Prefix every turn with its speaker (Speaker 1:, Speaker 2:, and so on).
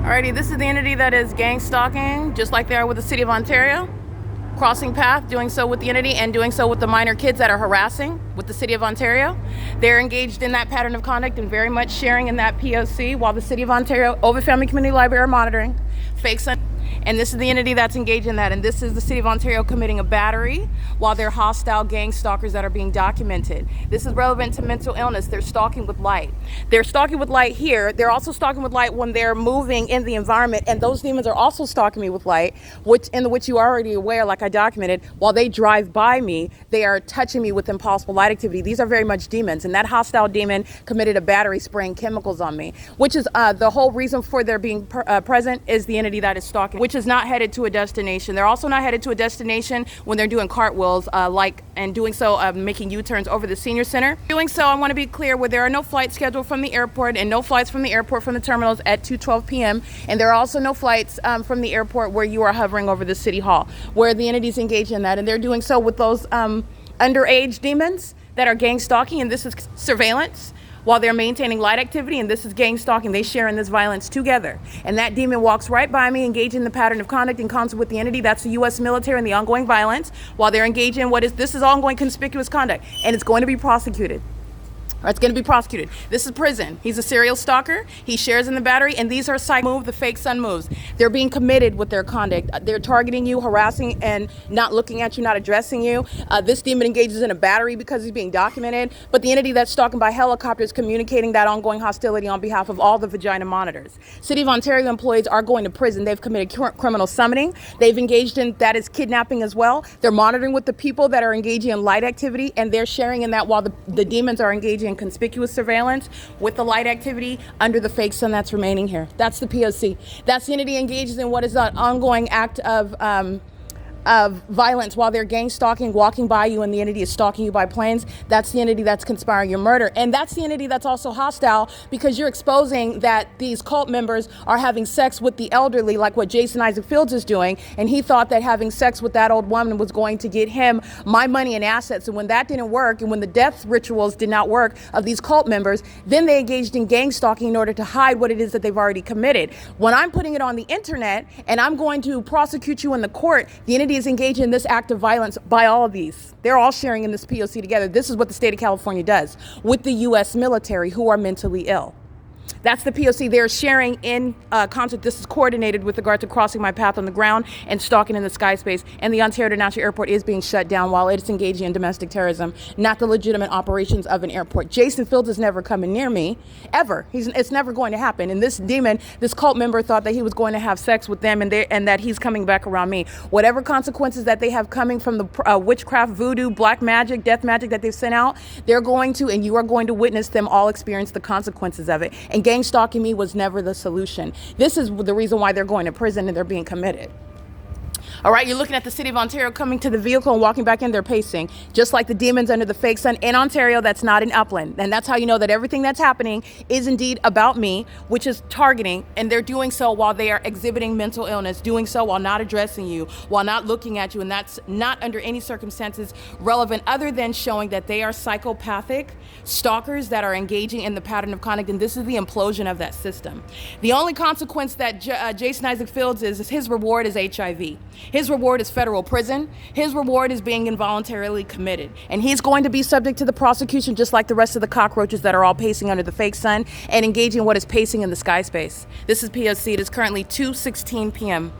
Speaker 1: Alrighty, this is the entity that is gang stalking, just like they are with the City of Ontario. Crossing path, doing so with the entity and doing so with the minor kids that are harassing with the City of Ontario. They're engaged in that pattern of conduct and very much sharing in that P.O.C. while the City of Ontario, OVITT Family Community Library are monitoring. Fake son. And this is the entity that's engaged in that. And this is the City of Ontario committing a battery while they're hostile gang stalkers that are being documented. This is relevant to mental illness. They're stalking with light. They're stalking with light here. They're also stalking with light when they're moving in the environment. And those demons are also stalking me with light, which you are already aware, like I documented. While they drive by me, they are touching me with impossible light activity. These are very much demons. And that hostile demon committed a battery spraying chemicals on me, which is the whole reason for their being present is the entity that is stalking, which is not headed to a destination. They're also not headed to a destination when they're doing cartwheels, and doing so, making U-turns over the senior center. Doing so, I want to be clear where there are no flights scheduled from the airport and no flights from the airport from the terminals at 2:12 p.m. And there are also no flights from the airport where you are hovering over the city hall, where the entities engage in that. And they're doing so with those underage demons that are gang stalking, and this is surveillance while they're maintaining light activity, and this is gang stalking. They share in this violence together. And that demon walks right by me, engaging in the pattern of conduct in concert with the entity. That's the U.S. military and the ongoing violence, while they're engaging in this is ongoing conspicuous conduct, and it's going to be prosecuted. It's going to be prosecuted. This is prison. He's a serial stalker. He shares in the battery, and these are the fake son moves. They're being committed with their conduct. They're targeting you, harassing, and not looking at you, not addressing you. This demon engages in a battery because he's being documented, but the entity that's stalking by helicopter is communicating that ongoing hostility on behalf of all the vagina monitors. City of Ontario employees are going to prison. They've committed criminal summoning. They've engaged in, that is kidnapping as well. They're monitoring with the people that are engaging in light activity, and they're sharing in that while the demons are engaging in conspicuous surveillance with the light activity under the fake sun that's remaining here. That's the P.O.C. That's the entity engages in what is an ongoing act of violence while they're gang stalking, walking by you, and the entity is stalking you by planes. That's the entity that's conspiring your murder. And that's the entity that's also hostile because you're exposing that these cult members are having sex with the elderly, like what Jason Isaac Fields is doing. And he thought that having sex with that old woman was going to get him my money and assets. And when that didn't work, and when the death rituals did not work of these cult members, then they engaged in gang stalking in order to hide what it is that they've already committed. When I'm putting it on the internet and I'm going to prosecute you in the court, the entity is engaged in this act of violence by all of these. They're all sharing in this P.O.C. together. This is what the state of California does with the U.S. military who are mentally ill. That's the P.O.C. They're sharing in concert. This is coordinated with regard to crossing my path on the ground and stalking in the sky space. And the Ontario International Airport is being shut down while it's engaging in domestic terrorism, not the legitimate operations of an airport. Jason Fields is never coming near me, ever. It's never going to happen. And this demon, this cult member thought that he was going to have sex with them and that he's coming back around me. Whatever consequences that they have coming from the witchcraft, voodoo, black magic, death magic that they've sent out, they're going to, and you are going to witness them all experience the consequences of it. And gang stalking me was never the solution. This is the reason why they're going to prison and they're being committed. All right, you're looking at the City of Ontario coming to the vehicle and walking back in, they're pacing, just like the demons under the fake sun in Ontario. That's not in Upland. And that's how you know that everything that's happening is indeed about me, which is targeting, and they're doing so while they are exhibiting mental illness, doing so while not addressing you, while not looking at you, and that's not under any circumstances relevant other than showing that they are psychopathic stalkers that are engaging in the pattern of conduct, and this is the implosion of that system. The only consequence that Jason Isaac Fields is his reward is HIV. His reward is federal prison. His reward is being involuntarily committed. And he's going to be subject to the prosecution just like the rest of the cockroaches that are all pacing under the fake sun and engaging what is pacing in the sky space. This is P.O.C. It is currently 2:16 p.m.